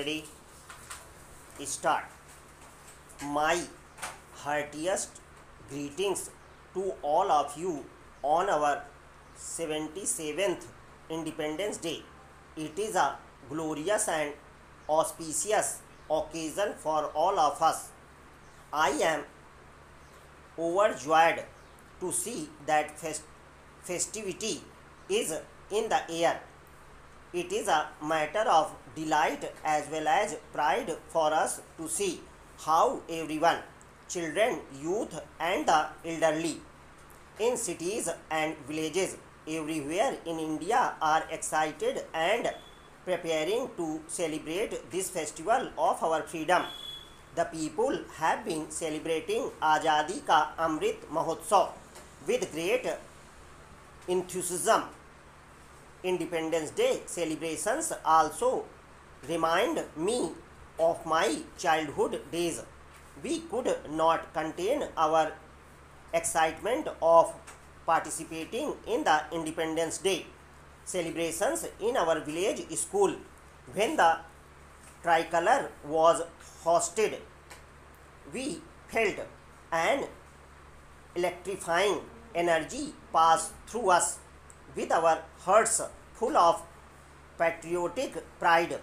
ready? Start. My heartiest greetings to all of you on our 77th Independence Day. It is a glorious and auspicious occasion for all of us. I am overjoyed to see that festivity is in the air. It is a matter of delight as well as pride for us to see how everyone, children, youth, and the elderly, in cities and villages everywhere in India are excited and preparing to celebrate this festival of our freedom. The people have been celebrating Azadi Ka Amrit Mahotsav with great enthusiasm. Independence Day celebrations also remind me of my childhood days. We could not contain our excitement of participating in the Independence Day celebrations in our village school when the tricolor was hosted. We felt an electrifying energy pass through us. With our hearts full of patriotic pride,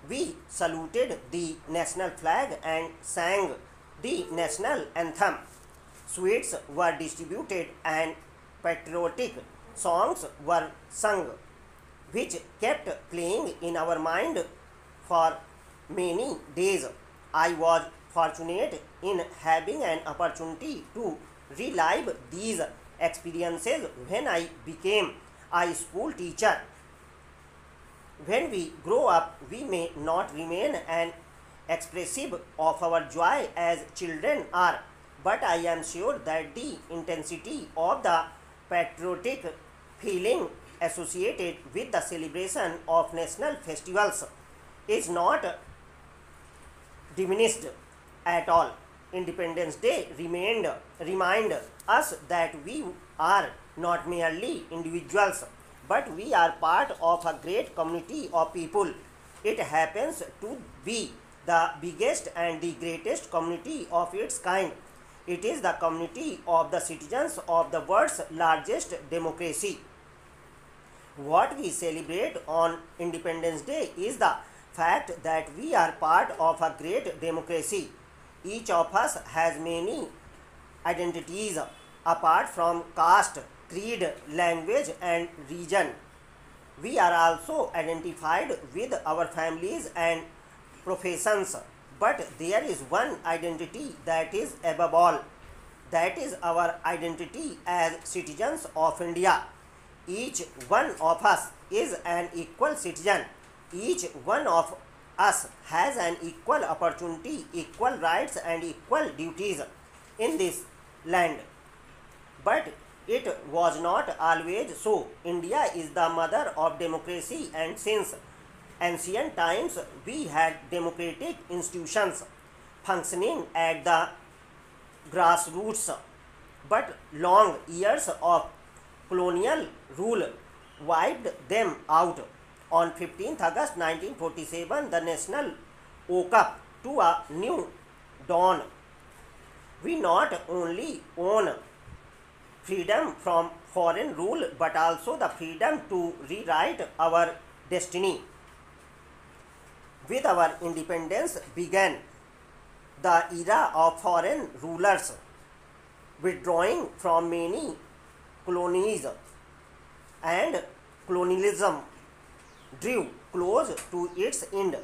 we saluted the national flag and sang the national anthem. Sweets were distributed and patriotic songs were sung, which kept playing in our mind for many days. I was fortunate in having an opportunity to relive these experiences when I became a school teacher. When we grow up, we may not remain as expressive of our joy as children are, but I am sure that the intensity of the patriotic feeling associated with the celebration of national festivals is not diminished at all. Independence Day remind us that we are not merely individuals, but we are part of a great community of people. It happens to be the biggest and the greatest community of its kind. It is the community of the citizens of the world's largest democracy. What we celebrate on Independence Day is the fact that we are part of a great democracy. Each of us has many identities apart from caste, creed, language, and region. We are also identified with our families and professions, but there is one identity that is above all. That is our identity as citizens of India. Each one of us is an equal citizen. Each one of us has an equal opportunity, equal rights, and equal duties in this land. But it was not always so. India is the mother of democracy, and since ancient times we had democratic institutions functioning at the grassroots. But long years of colonial rule wiped them out. On 15th August 1947, the nation woke up to a new dawn. We not only own freedom from foreign rule, but also the freedom to rewrite our destiny. With our independence began the era of foreign rulers withdrawing from many colonies, and colonialism drew close to its end.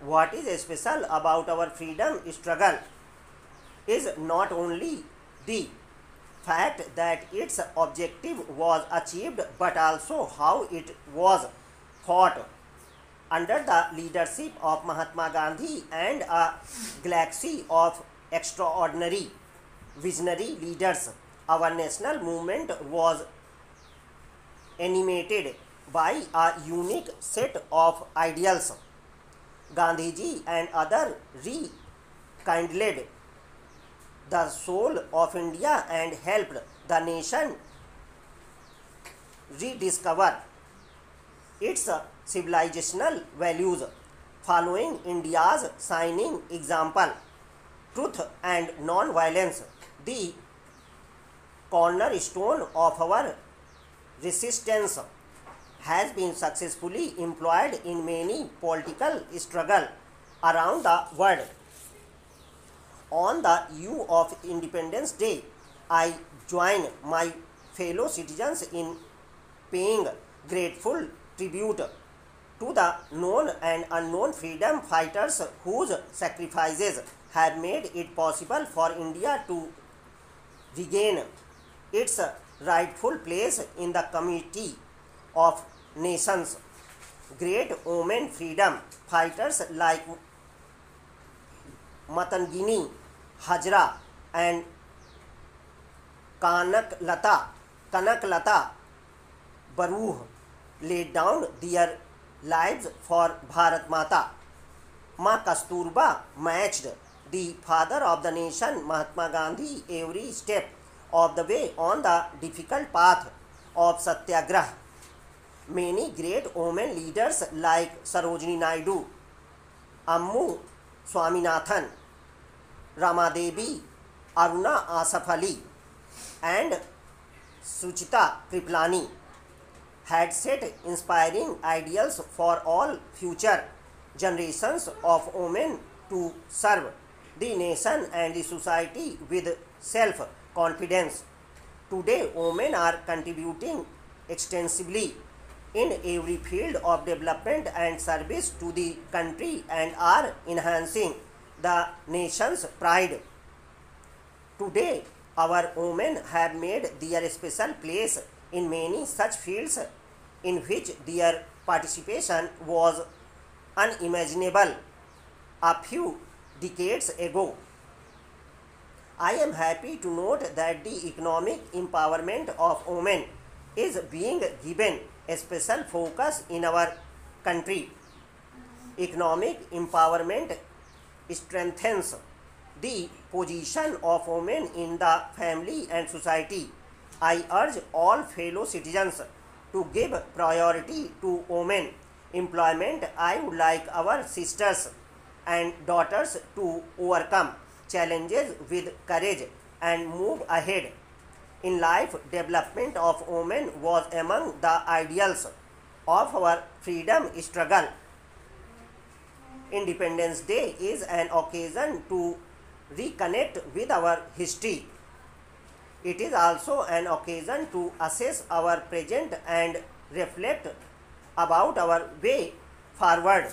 What is special about our freedom struggle is not only the fact that its objective was achieved, but also how it was fought under the leadership of Mahatma Gandhi and a galaxy of extraordinary visionary leaders. Our national movement was animated by a unique set of ideals. Gandhiji and others rekindled the soul of India and helped the nation rediscover its civilizational values. following India's shining example, truth and non-violence, the cornerstone of our resistance, has been successfully employed in many political struggles around the world. On the eve of Independence Day, I join my fellow citizens in paying grateful tribute to the known and unknown freedom fighters whose sacrifices have made it possible for India to regain its rightful place in the community of nations. Great women freedom fighters like Matangini Hajra and Kanaklata Baruh laid down their lives for Bharat Mata. Ma Kasturba matched the father of the nation Mahatma Gandhi every step of the way on the difficult path of Satyagraha. Many great women leaders like Sarojini Naidu, Ammu Swaminathan, Ramadevi, Aruna Asaf Ali, and Suchita Kriplani had set inspiring ideals for all future generations of women to serve the nation and the society with self-confidence. Today, women are contributing extensively in every field of development and service to the country and are enhancing the nation's pride. Today, our women have made their special place in many such fields in which their participation was unimaginable a few decades ago. I am happy to note that the economic empowerment of women is being given a special focus in our country. Economic empowerment strengthens the position of women in the family and society. I urge all fellow citizens to give priority to women employment. I would like our sisters and daughters to overcome challenges with courage and move ahead in life. Development of women was among the ideals of our freedom struggle. Independence Day is an occasion to reconnect with our history. It is also an occasion to assess our present and reflect about our way forward.